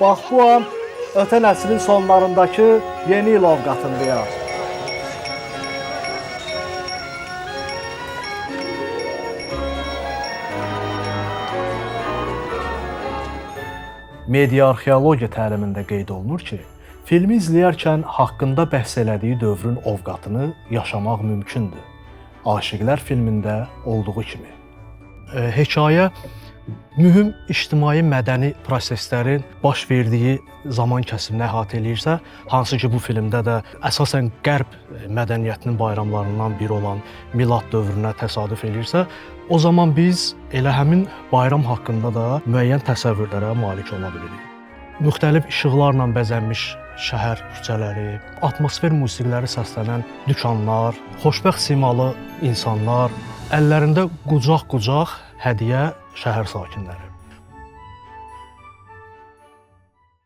Bax bu an ötən əsrin sonlarındakı yeni il ovqatındayıq. Media arxeologiya təlimində qeyd olunur ki, filmi izləyərkən haqqında bəhs elədiyi dövrün ovqatını yaşamaq mümkündür. Aşiqlər filmində olduğu kimi. Hekayə mühüm ictimai mədəni proseslərin baş verdiyi zaman kəsimini əhatə eləyirsə, hansı ki bu filmdə də əsasən Qərb mədəniyyətinin bayramlarından biri olan Milad dövrünə təsadüf eləyirsə, o zaman biz elə həmin bayram haqqında da müəyyən təsəvvürlərə malik ola bilirik. Müxtəlif işıqlarla bəzənmiş şəhər küçələri, atmosfer musiqiləri səslənən dükanlar, xoşbəxt simalı insanlar, əllərində qucaq-qucaq hədiyyə şəhər sakinləri.